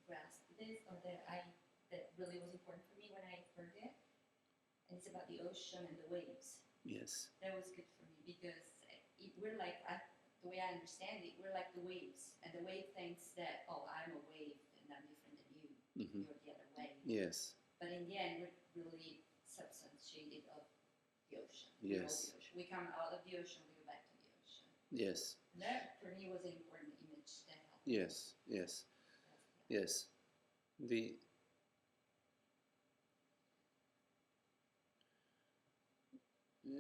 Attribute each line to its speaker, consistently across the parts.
Speaker 1: grasped this, or that really was important for me when I heard it. And it's about the ocean and the waves.
Speaker 2: Yes.
Speaker 1: That was good for me because we're like, the way I understand it, we're like the waves. And the wave thinks that, oh, I'm a wave and I'm different than you.
Speaker 2: Mm-hmm.
Speaker 1: You're the other wave.
Speaker 2: Yes.
Speaker 1: But in the end, we're really substantiated of the ocean.
Speaker 2: Yes.
Speaker 1: The ocean. We come out of the ocean, we go back to the ocean.
Speaker 2: Yes.
Speaker 1: And that, for me, was an important image that helped.
Speaker 2: Yes, yes, yes.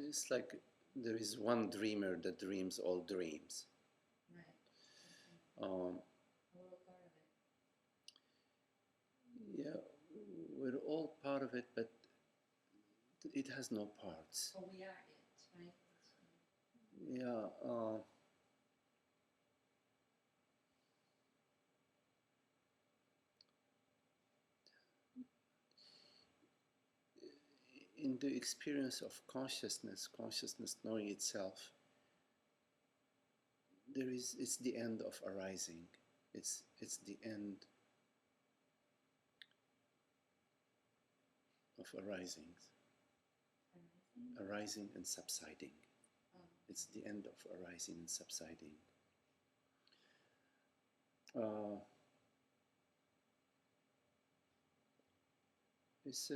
Speaker 2: It's like there is one dreamer that dreams all dreams.
Speaker 1: Right.
Speaker 2: We're
Speaker 1: all part of
Speaker 2: it. Yeah, we're all part of it, but it has no parts.
Speaker 1: Oh, we are it, right?
Speaker 2: Yeah. In the experience of consciousness knowing itself, it's the end of arising. It's the end of arisings. Arising and subsiding. It's the end of arising and subsiding. It's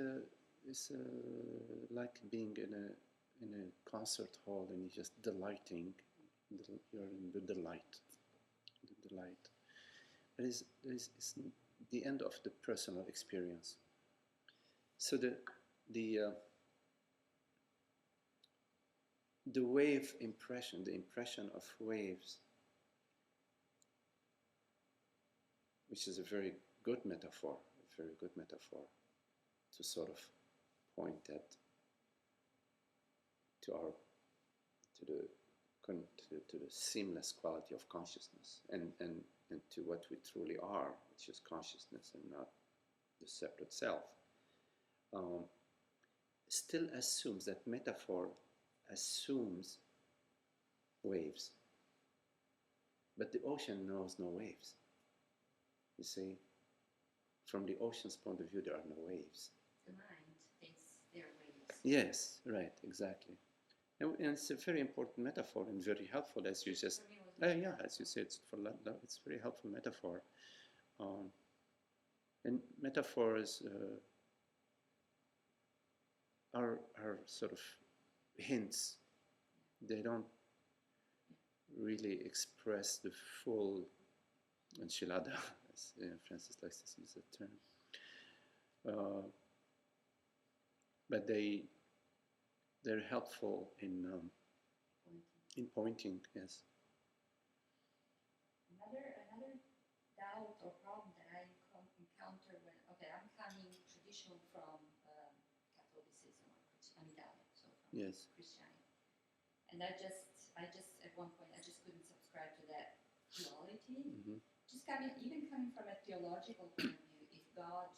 Speaker 2: like being in a concert hall and you're just delighting. You're in the delight. The delight. It's the end of the personal experience. So the wave impression, the impression of waves, which is a very good metaphor to sort of point at to the seamless quality of consciousness and to what we truly are, which is consciousness and not the separate self. Still assumes that metaphor assumes waves, but the ocean knows no waves. You see, from the ocean's point of view, there are no waves.
Speaker 1: The mind thinks there are waves.
Speaker 2: Yes, right, exactly. And it's a very important metaphor and very helpful, as you just. As you said, it's a very helpful metaphor. And metaphors are sort of hints. They don't really express the full enchilada, as Francis likes to use that term. But they're helpful in pointing. Yes.
Speaker 1: Another doubt or problem that I encounter when I'm coming traditional from Catholicism or Italian, so from
Speaker 2: Yes.
Speaker 1: Christianity, and I just at one point I just couldn't subscribe to that duality.
Speaker 2: Mm-hmm.
Speaker 1: Just even coming from a theological point of view, if God,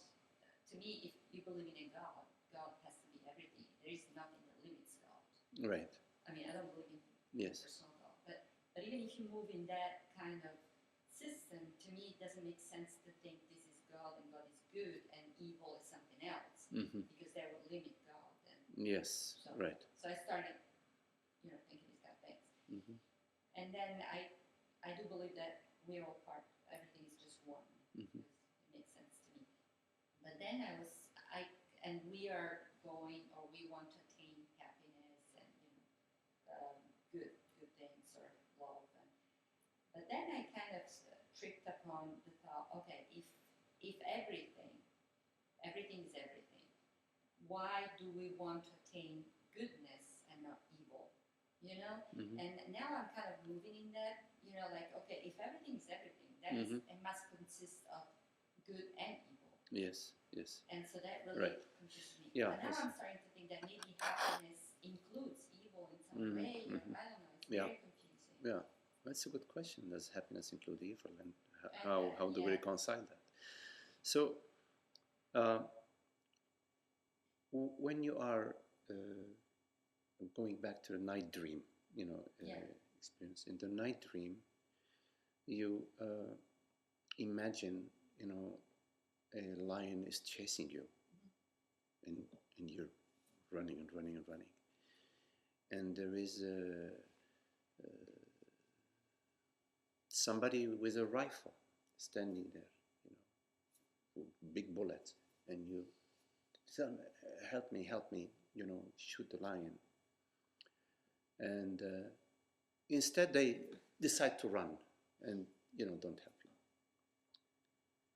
Speaker 1: to me, if you believe in a God, God has to be everything. There is nothing that limits God.
Speaker 2: Right.
Speaker 1: I mean, I don't believe in
Speaker 2: yes.
Speaker 1: personal God, but even if you move in that kind of system, to me, it doesn't make sense to think this is God and God is good and evil is something else,
Speaker 2: mm-hmm.
Speaker 1: because that would limit God. And
Speaker 2: yes.
Speaker 1: so,
Speaker 2: right.
Speaker 1: So I started, thinking these kind of things,
Speaker 2: mm-hmm.
Speaker 1: and then I do believe that we're all part. Everything is just one.
Speaker 2: Mm-hmm.
Speaker 1: It makes sense to me. But then and we are going, or we want to attain happiness and good things or love. But then I kind of tripped upon the thought: okay, if everything is everything, why do we want to attain goodness and not evil?
Speaker 2: Mm-hmm.
Speaker 1: And now I'm kind of moving in that, like, okay, if everything is everything, that
Speaker 2: mm-hmm.
Speaker 1: it must consist of good and evil.
Speaker 2: Yes.
Speaker 1: And so that really confuses me.
Speaker 2: Yeah,
Speaker 1: but now I'm starting to think that maybe happiness includes evil in some
Speaker 2: mm-hmm.
Speaker 1: way, or
Speaker 2: mm-hmm.
Speaker 1: I don't know, it's very confusing.
Speaker 2: Yeah, that's a good question. Does happiness include evil, and how do we reconcile that? So, when you are going back to the night dream, experience, in the night dream, you imagine, a lion is chasing you, and you're running and running and running, and there is somebody with a rifle standing there, big bullets, and you tell me, help me, shoot the lion. And instead they decide to run and, don't help you.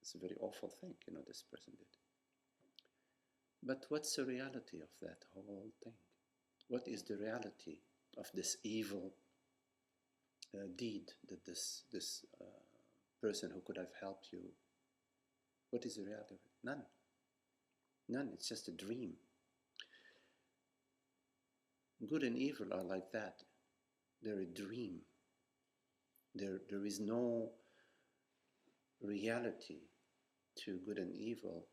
Speaker 2: It's a very awful thing, this person did. But what's the reality of that whole thing? What is the reality of this evil deed that this person who could have helped you, what is the reality of it? None. None. It's just a dream. Good and evil are like that. They're a dream. There is no reality to good and evil.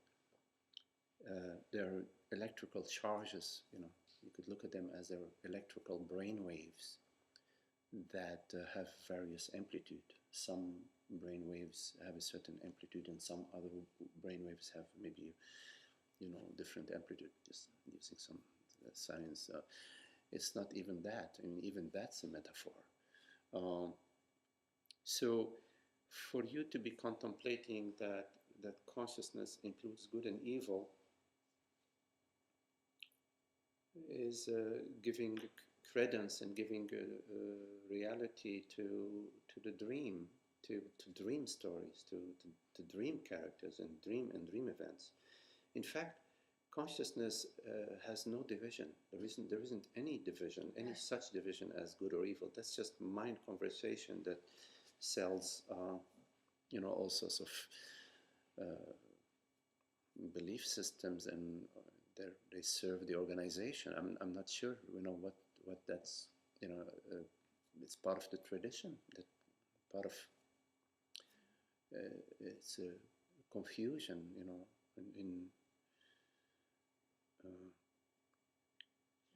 Speaker 2: There are electrical charges, you could look at them as their electrical brain waves that have various amplitude. Some brain waves have a certain amplitude, and some other brain waves have maybe, different amplitude, just using some science. It's not even that. I mean, even that's a metaphor. So for you to be contemplating that consciousness includes good and evil is giving credence and giving reality to the dream, to dream stories, to dream characters and dream events. In fact, consciousness has no division. There isn't any division, any such division as good or evil. That's just mind conversation that sells, all sorts of belief systems, and they serve the organization. I'm not sure, what that's, it's part of the tradition. That part of it's a confusion, in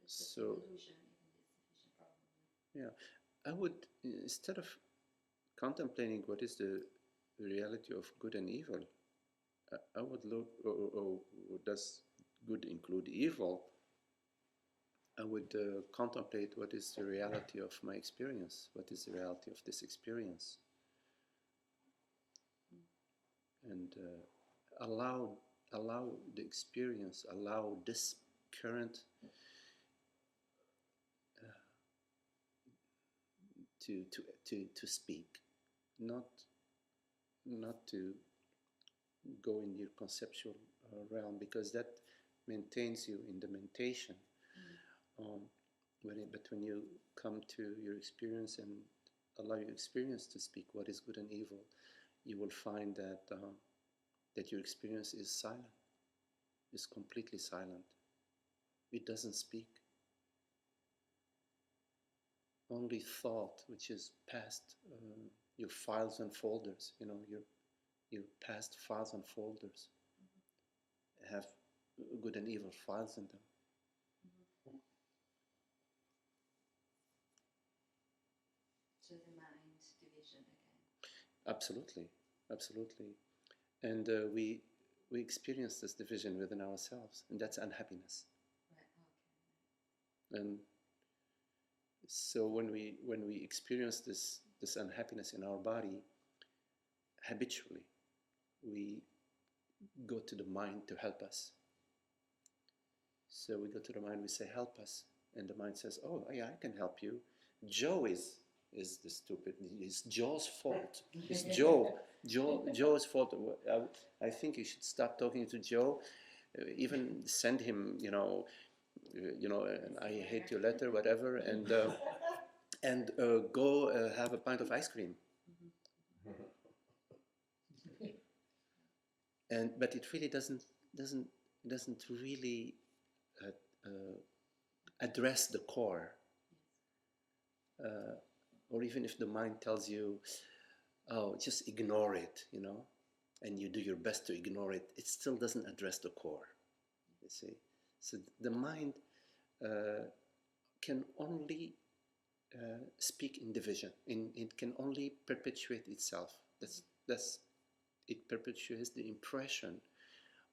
Speaker 2: so yeah, I would, instead of contemplating what is the reality of good and evil, I would look, or does good include evil? I would contemplate what is the reality of my experience, what is the reality of this experience, and allow the experience, allow this current to speak, not to go in your conceptual realm, because that maintains you in the mentation. But when you come to your experience and allow your experience to speak what is good and evil, you will find that that your experience is silent, is completely silent. It doesn't speak. Only thought, which is past your files and folders, your past files and folders have good and evil files in them.
Speaker 1: So the mind division again.
Speaker 2: Absolutely. And we experience this division within ourselves, and that's unhappiness. Right. Okay. And so when we experience this unhappiness in our body, habitually, we go to the mind to help us. So we go to the mind, we say, help us. And the mind says, oh, yeah, I can help you. Joe is the stupid. It's Joe's fault. It's Joe's fault. I think you should stop talking to Joe. Even send him, an I hate you letter, whatever, and go have a pint of ice cream. But it really doesn't really address the core. Or even if the mind tells you, oh, just ignore it, and you do your best to ignore it, it still doesn't address the core, you see. So the mind can only speak in division. It can only perpetuate itself. It perpetuates the impression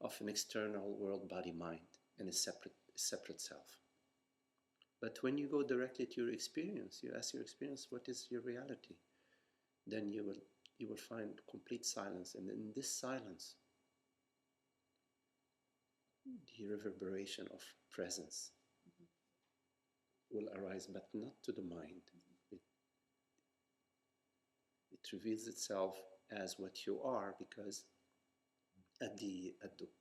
Speaker 2: of an external world, body, mind, and a separate self. But when you go directly to your experience, you ask your experience, what is your reality? Then you will find complete silence, and in this silence, the reverberation of presence will arise, but not to the mind. It reveals itself as what you are, because at the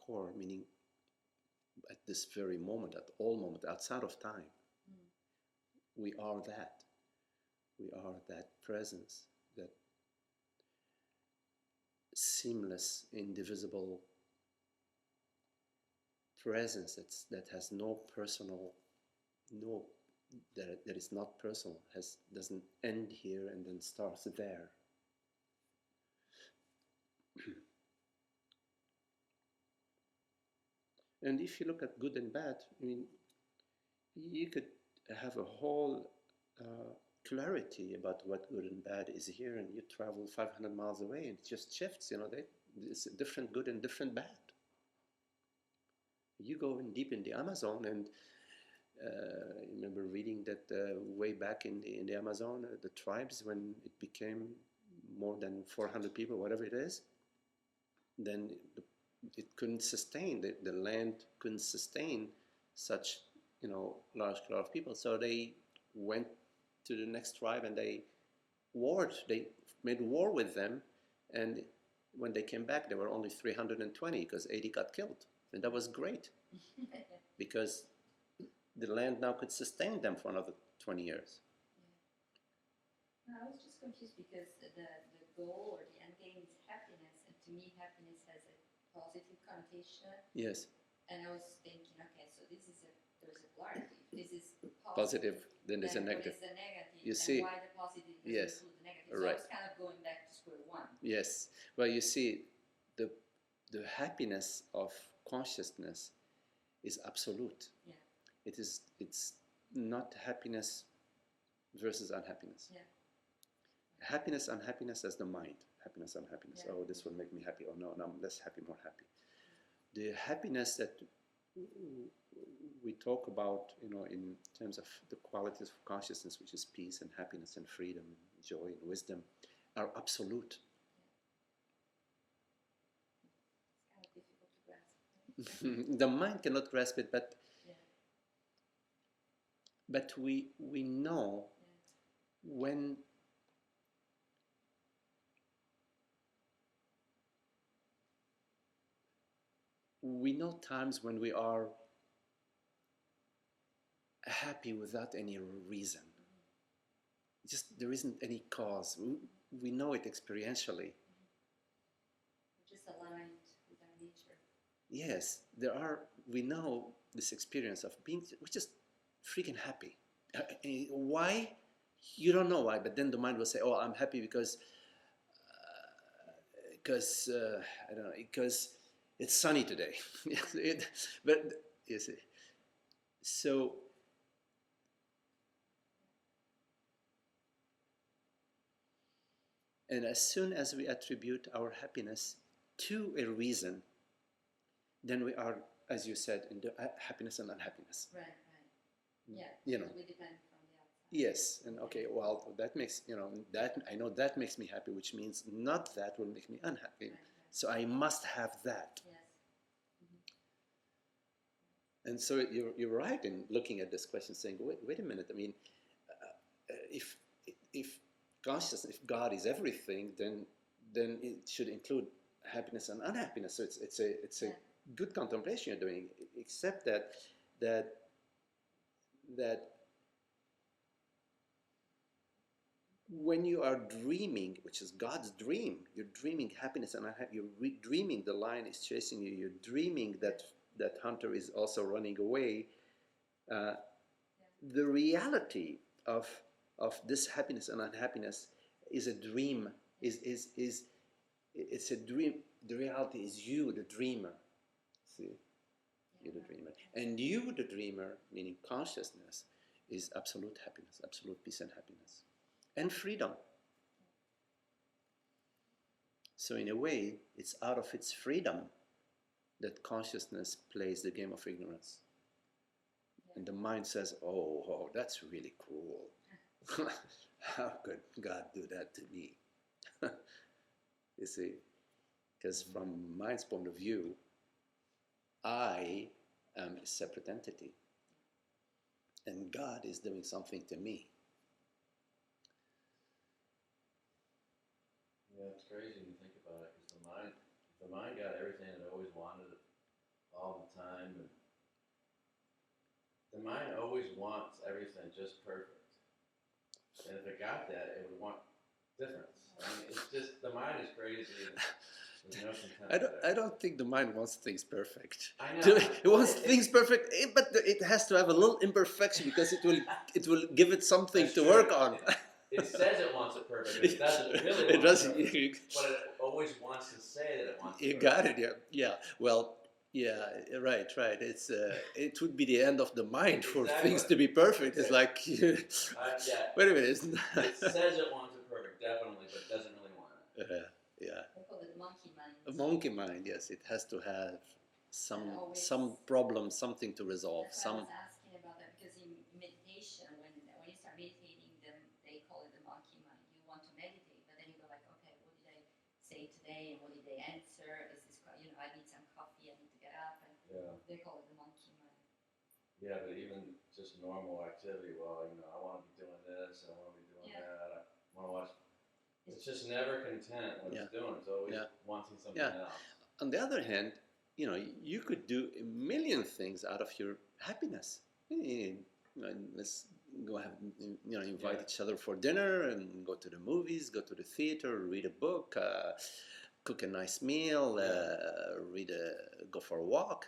Speaker 2: core, meaning at this very moment, at all moment, outside of time, we are that. We are that presence, that seamless, indivisible presence that has no personal, that is not personal, doesn't end here and then starts there. And if you look at good and bad, I mean, you could have a whole clarity about what good and bad is here, and you travel 500 miles away and it just shifts, it's different good and different bad. You go in deep in the Amazon, and I remember reading that way back in the Amazon, the tribes, when it became more than 400 people, whatever it is, then it couldn't sustain, the land couldn't sustain such large crowd of people. So they went to the next tribe and they made war with them, and when they came back there were only 320 because 80 got killed, and that was great because the land now could sustain them for another 20 years.
Speaker 1: No, I was just confused because the goal or the end game is happiness, and to me happiness has a positive connotation.
Speaker 2: Yes.
Speaker 1: And I was thinking, okay, so there's a polarity. This is
Speaker 2: positive, then there's a negative.
Speaker 1: What is the negative?
Speaker 2: You
Speaker 1: and
Speaker 2: see,
Speaker 1: why the positive doesn't
Speaker 2: yes,
Speaker 1: include the negative? So
Speaker 2: right.
Speaker 1: I was kind of going back to square one.
Speaker 2: Yes. Well, you see, the happiness of consciousness is absolute.
Speaker 1: Yeah.
Speaker 2: It's not happiness versus unhappiness.
Speaker 1: Yeah.
Speaker 2: Happiness, unhappiness as the mind. Happiness, unhappiness.
Speaker 1: Yeah.
Speaker 2: Oh, this will make me happy. Oh, no, I'm less happy, more happy. The happiness that we talk about, in terms of the qualities of consciousness, which is peace and happiness and freedom, and joy and wisdom, are absolute.
Speaker 1: It's kind of difficult to grasp.
Speaker 2: The mind cannot grasp it, but
Speaker 1: yeah.
Speaker 2: but we know when we know times when we are happy without any reason. Just there isn't any cause. We know it experientially.
Speaker 1: We're just aligned with our nature.
Speaker 2: Yes, we know this experience of we're just freaking happy. Why? You don't know why, but then the mind will say, oh, I'm happy because I don't know, because it's sunny today. But you see, so and as soon as we attribute our happiness to a reason, then we are, as you said, in the happiness and unhappiness.
Speaker 1: Right. Yeah. We depend from the outside.
Speaker 2: Yes, and okay, well, that makes that I know that makes me happy, which means not that will make me unhappy. Right. So I must have that.
Speaker 1: Yes.
Speaker 2: And so you're right in looking at this question, saying, wait a minute. I mean, if consciousness, if God is everything, then it should include happiness and unhappiness. So it's a good contemplation you're doing, except that when you are dreaming, which is God's dream, you're dreaming happiness and you're dreaming the lion is chasing you. You're dreaming that hunter is also running away. The reality of this happiness and unhappiness is a dream. It's a dream. The reality is you, the dreamer. See, you're the dreamer, and you, the dreamer, meaning consciousness, is absolute happiness, absolute peace and happiness, and freedom. So in a way, it's out of its freedom that consciousness plays the game of ignorance.
Speaker 1: Yeah.
Speaker 2: And the mind says, oh, that's really cruel. How could God do that to me? You see, because from mind's point of view, I am a separate entity. And God is doing something to me.
Speaker 3: Yeah, it's crazy when you think about it, because the mind got everything it always wanted all the time, and the mind always wants everything just perfect. And if it got that, it would want difference. I mean, it's just, the mind is crazy, and there's no content
Speaker 2: I don't think the mind wants things perfect.
Speaker 3: I know.
Speaker 2: It wants things perfect, but it has to have a little imperfection because it will give it something
Speaker 3: That's
Speaker 2: to
Speaker 3: true.
Speaker 2: work on.
Speaker 3: It says it wants it perfect, but it doesn't really
Speaker 2: It
Speaker 3: want
Speaker 2: doesn't.
Speaker 3: it perfect. But it always wants to say that it wants it
Speaker 2: You
Speaker 3: perfect.
Speaker 2: got it. Yeah. Well. Yeah. Right. It's it would be the end of the mind for
Speaker 3: Exactly.
Speaker 2: things to be perfect. It's like
Speaker 3: Yeah.
Speaker 2: wait a minute. It's not.
Speaker 3: It says it wants it perfect, definitely, but it doesn't really want it.
Speaker 2: Yeah.
Speaker 1: They call it monkey mind.
Speaker 2: A monkey mind. Yes, it has to have
Speaker 1: always,
Speaker 2: some problem, something to resolve.
Speaker 1: That's why I was asking about that, because in meditation, when you start meditating, then they call it the monkey mind. You want to meditate, but then you go like, okay, what did I say today, and what did they answer? Is this, I need some coffee, I need to get up, and they call it the monkey mind.
Speaker 3: Yeah, but even just normal activity, well, I want to be doing this, I want to be doing that, I want to watch. It's just never content when it's doing. It's always wanting something else.
Speaker 2: On the other hand, you could do a million things out of your happiness. Let's go have, invite each other for dinner and go to the movies, go to the theater, read a book, cook a nice meal, go for a walk.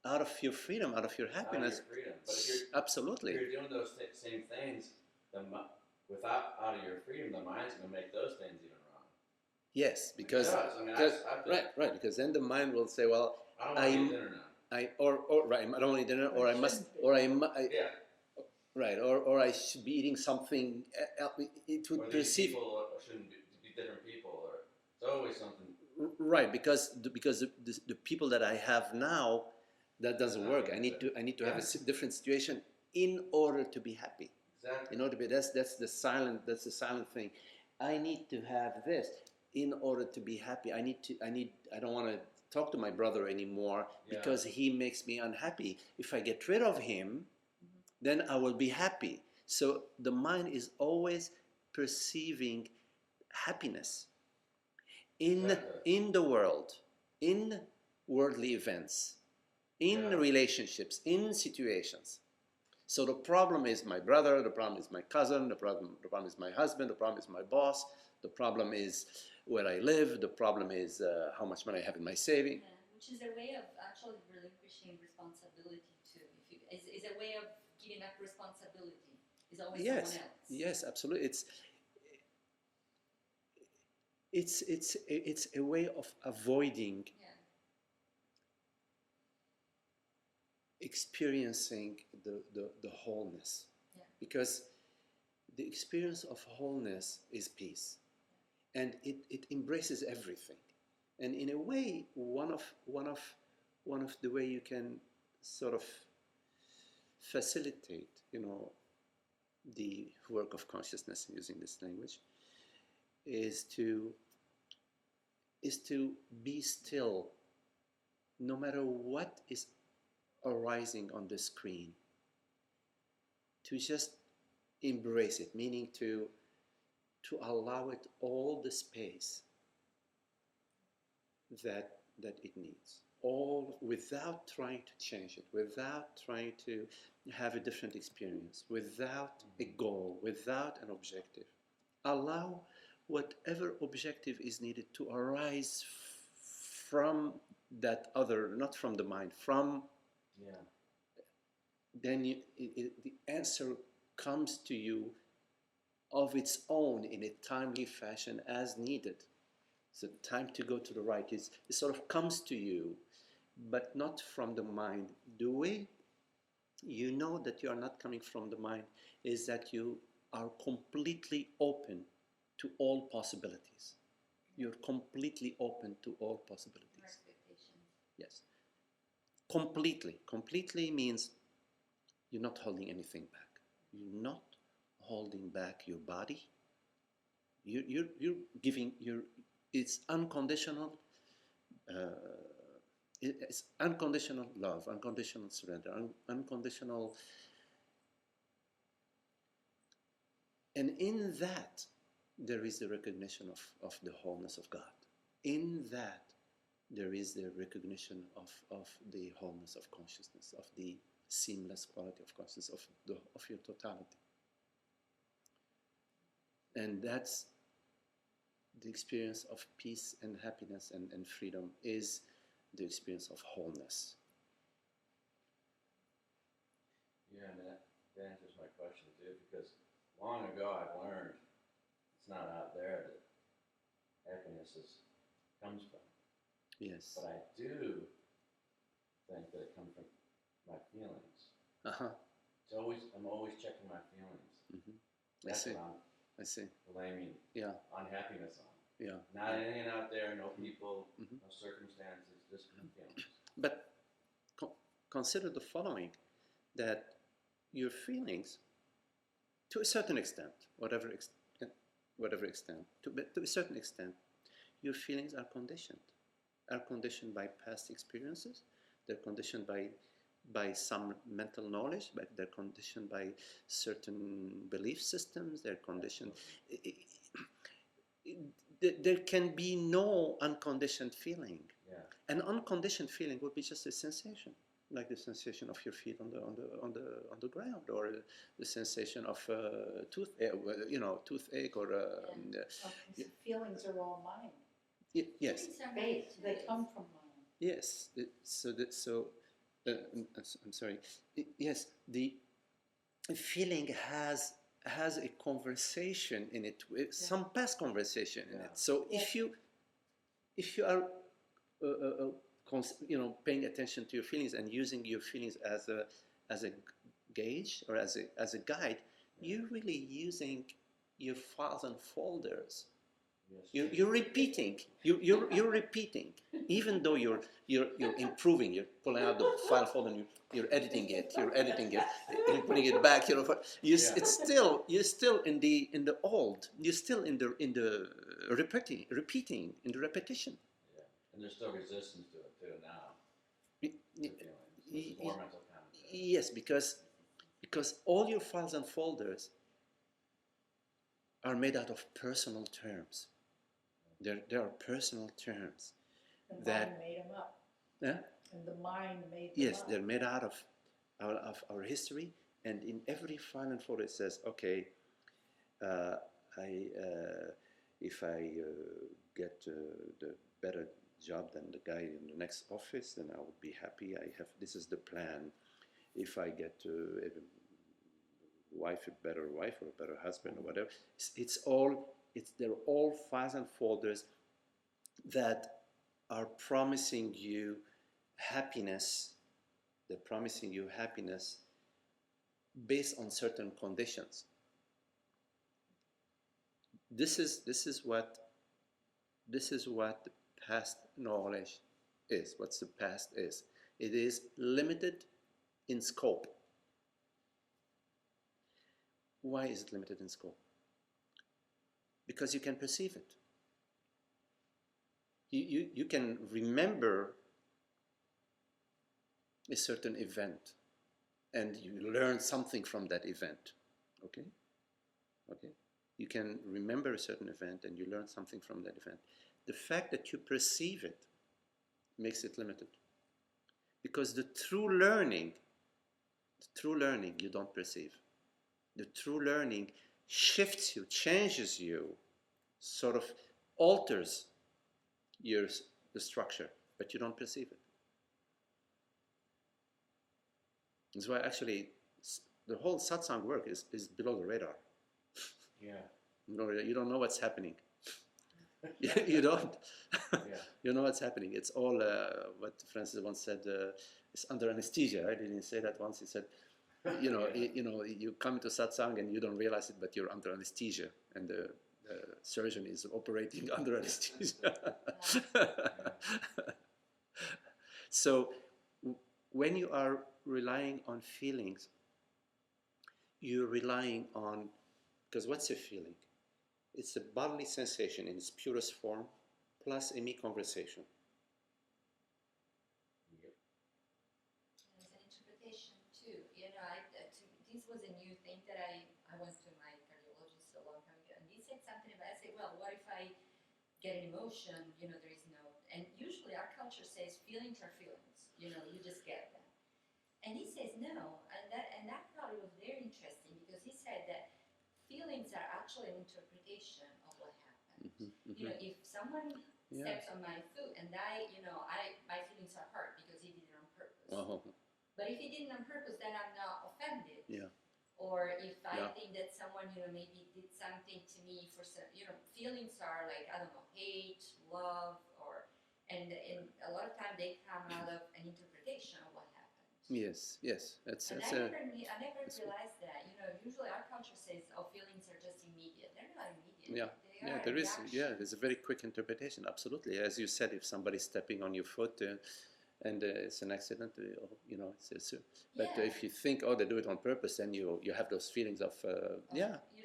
Speaker 2: Out of your freedom, out of your happiness.
Speaker 3: Out of your freedom. But if
Speaker 2: absolutely.
Speaker 3: If you're doing those same things, without out of your freedom, the mind's going to make those things even wrong.
Speaker 2: Yes, because right, because then the mind will say, well,
Speaker 3: I don't want to eat dinner now.
Speaker 2: I don't want to eat dinner, or I must, right, or I should be eating something. It would perceive.
Speaker 3: People shouldn't be different people, or it's always something.
Speaker 2: Right, because the people that I have now, that doesn't work. I need to have a different situation in order to be happy.
Speaker 3: Exactly.
Speaker 2: In order to be that's the silent thing. I need to have this in order to be happy. I don't want to talk to my brother anymore because he makes me unhappy. If I get rid of him, then I will be happy. So the mind is always perceiving happiness in the world, in worldly events, in relationships, in situations. So the problem is my brother, the problem is my cousin, the problem is my husband, the problem is my boss, the problem is where I live, the problem is how much money I have in my saving.
Speaker 1: Yeah, which is a way of actually relinquishing responsibility too. Is a way of giving up responsibility. Is always someone else.
Speaker 2: Yes, absolutely. It's a way of avoiding experiencing the wholeness, because the experience of wholeness is peace, and it embraces everything. And in a way, one of the way you can sort of facilitate, the work of consciousness, using this language, is to be still, no matter what is arising on the screen, to just embrace it, meaning to allow it all the space that it needs, all without trying to change it, without trying to have a different experience, without a goal, without an objective. Allow whatever objective is needed to arise from that other, not from the mind, from then the answer comes to you of its own in a timely fashion as needed. So time to go to the right, it sort of comes to you, but not from the mind. The way you know that you are not coming from the mind is that you are completely open to all possibilities. You're completely open to all possibilities. Yes. Completely. Completely means you're not holding anything back. You're not holding back your body. You're giving it's unconditional. It's unconditional love, unconditional surrender, unconditional. And in that, there is the recognition of the wholeness of God. In that, there is the recognition of the wholeness of consciousness, of the seamless quality of consciousness, of your totality. And that's the experience of peace and happiness and freedom, is the experience of wholeness.
Speaker 3: Yeah, and that answers my question too, because long ago I've learned it's not out there that happiness comes from.
Speaker 2: Yes.
Speaker 3: But I do think that it comes from my feelings.
Speaker 2: Uh-huh.
Speaker 3: I'm always checking my feelings.
Speaker 2: Mm-hmm.
Speaker 3: That's what
Speaker 2: I see.
Speaker 3: blaming unhappiness on.
Speaker 2: Yeah.
Speaker 3: Not anything out there, no people,
Speaker 2: mm-hmm.
Speaker 3: no circumstances, just my feelings.
Speaker 2: But consider the following, that your feelings, to a certain extent, whatever extent, to a certain extent, your feelings are conditioned by past experiences. They're conditioned by some mental knowledge, but they're conditioned by certain belief systems. They're conditioned. There can be no unconditioned feeling.
Speaker 3: Yeah.
Speaker 2: An unconditioned feeling would be just a sensation, like the sensation of your feet on the ground, or the sensation of toothache, or
Speaker 4: feelings are all mind.
Speaker 2: yes.
Speaker 4: They come from mind.
Speaker 2: Yes. I'm sorry. Yes, the feeling has a conversation in it, some past conversation in it. So if you are paying attention to your feelings and using your feelings as a gauge, or as a guide, you're really using your files and folders. Yes. You're repeating. You're repeating, even though you're improving. You're pulling out the file folder and you're editing it. You're putting it back. It's still, you're still in the old. You're still in the repeating, in the repetition.
Speaker 3: Yeah, and there's still resistance to it too now. It's more mental commentary.
Speaker 2: Yes, because all your files and folders are made out of personal terms. There are personal terms.
Speaker 4: The mind made them up.
Speaker 2: Yeah?
Speaker 4: And the mind made them
Speaker 2: Yes,
Speaker 4: up.
Speaker 2: they're made out of our history, and in every file and folder it says, okay, if I get the better job than the guy in the next office, then I would be happy. This is the plan. If I get a better wife or a better husband or whatever, they're all files and folders that are promising you happiness. They're promising you happiness based on certain conditions. This is what past knowledge is. What's the past is? It is limited in scope. Why is it limited in scope? Because you can perceive it. You can remember a certain event, and you learn something from that event. Okay? You can remember a certain event and you learn something from that event. The fact that you perceive it makes it limited. Because the true learning you don't perceive. The true learning shifts you, changes you, sort of alters the structure, but you don't perceive it. That's why actually the whole satsang work is below the radar.
Speaker 3: Yeah.
Speaker 2: You don't know what's happening. You don't. You know what's happening. It's all what Francis once said. It's under anesthesia. Right? He didn't say that once. He said, you come to satsang and you don't realize it, but you're under anesthesia, and the surgeon is operating under anesthesia. So when you are relying on feelings, you're relying on, because what's a feeling? It's a bodily sensation in its purest form, plus a me conversation.
Speaker 1: There's an interpretation too. This was a new thing that I went to my cardiologist a long time ago, and he said something about. I said, well, what if I get an emotion? There is no. And usually our culture says feelings are feelings. You just get them. And he says no, and that thought it was very interesting because he said that feelings are actually an interpretation of what happened. If someone steps on my foot and my feelings are hurt because he did it on purpose. But if he didn't on purpose, then I'm not offended.
Speaker 2: Yeah.
Speaker 1: Or if I think that someone, maybe did something to me for some, feelings are like, I don't know, hate, love, and a lot of time they come out of an interpretation of what happened.
Speaker 2: Yes.
Speaker 1: I never realized that. Usually our culture says, "Oh, feelings are just immediate." They're not immediate.
Speaker 2: There's a very quick interpretation. Absolutely, as you said, if somebody's stepping on your foot and it's an accident, but if you think, oh, they do it on purpose, then you have those feelings of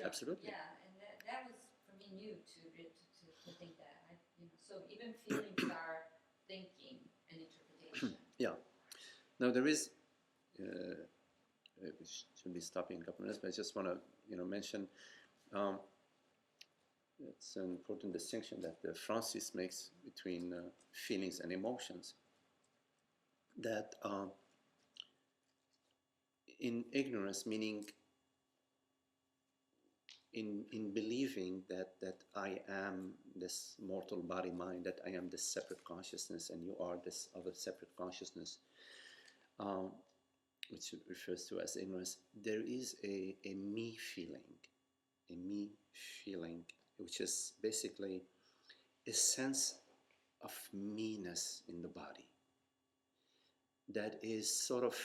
Speaker 2: absolutely.
Speaker 1: Yeah, and that was for me new to think that. So even feelings are thinking and interpretation.
Speaker 2: Now there is. We should be stopping in a couple of minutes, but I just want to mention it's an important distinction that Francis makes between feelings and emotions. That in ignorance, meaning in believing that I am this mortal body mind, that I am this separate consciousness, and you are this other separate consciousness. Which refers to as ignorance, there is a me feeling, which is basically a sense of me-ness in the body that is sort of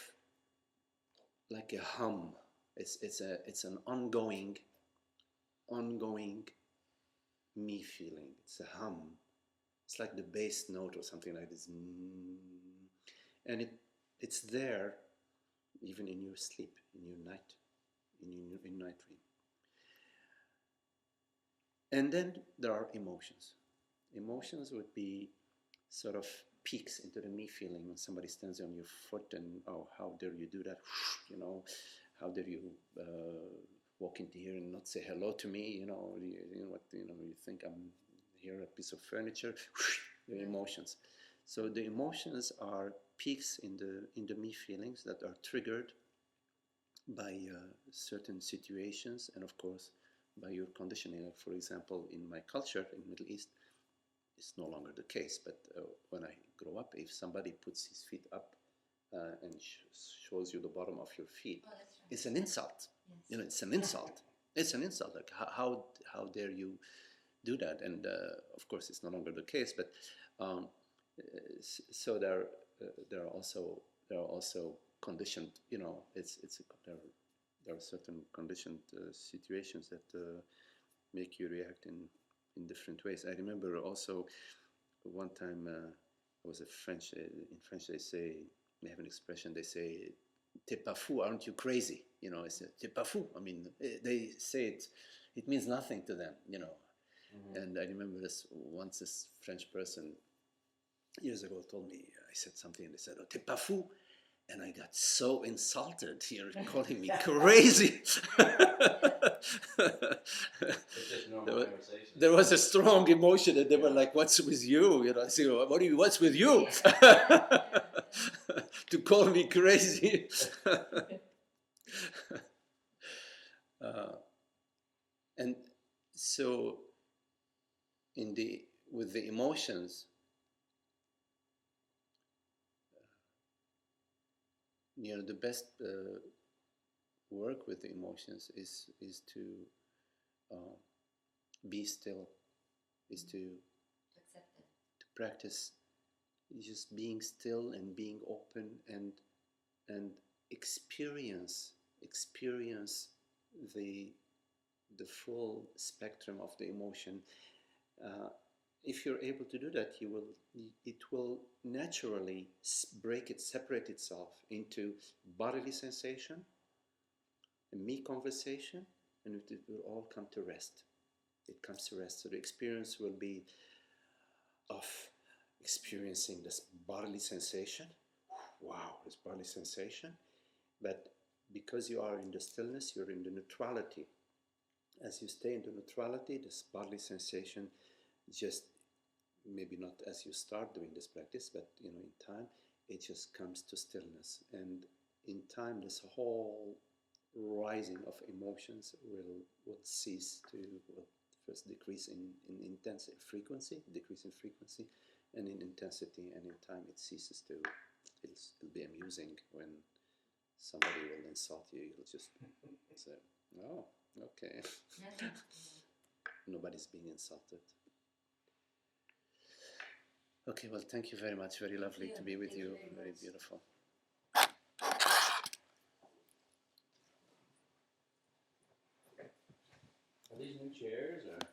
Speaker 2: like a hum. It's an ongoing me feeling. It's a hum. It's like the bass note or something like this, and it's there. Even in your sleep, in your night dream. And then there are emotions. Emotions would be sort of peaks into the me feeling when somebody stands on your foot and, oh, how dare you do that? How dare you walk into here and not say hello to me? You think I'm here, a piece of furniture. The emotions. So the emotions are peaks in the me feelings that are triggered by certain situations and of course by your conditioning. Like for example, in my culture in Middle East, it's no longer the case, but when I grow up, if somebody puts his feet up and shows you the bottom of your feet, it's an insult. Yes. It's an insult. It's an insult. Like how dare you do that? And of course, it's no longer the case, but so there are also conditioned. There are certain conditioned situations that make you react in different ways. I remember also one time I was in French they have an expression. They say, "T'es pas fou, aren't you crazy?" It's "T'es pas fou." I mean, they say it means nothing to them. And I remember this French person years ago told me, I said something and they said, "Oh, t'es pas fou." And I got so insulted here, calling me crazy. There was a strong emotion and they were like, "What's with you?" I said, "What's with you?" To call me crazy. And so with the emotions, the best work with the emotions is to be still, is to
Speaker 1: accept it,
Speaker 2: to practice just being still and being open and experience the full spectrum of the emotion. if you're able to do that, it will naturally separate itself into bodily sensation, a me conversation, and it will all come to rest. It comes to rest. So the experience will be of experiencing this bodily sensation. Wow, this bodily sensation. But because you are in the stillness, you're in the neutrality. As you stay in the neutrality, this bodily sensation just, maybe not as you start doing this practice, but in time, it just comes to stillness. And in time, this whole rising of emotions will cease to, will first decrease in intensity, frequency, decrease in frequency, and in intensity, and in time it ceases to, it'll be amusing when somebody will insult you, you'll just say, oh, okay. Nobody's being insulted. Okay, well, thank you very much. Very lovely to be with you. Very beautiful.
Speaker 3: Are these new chairs or?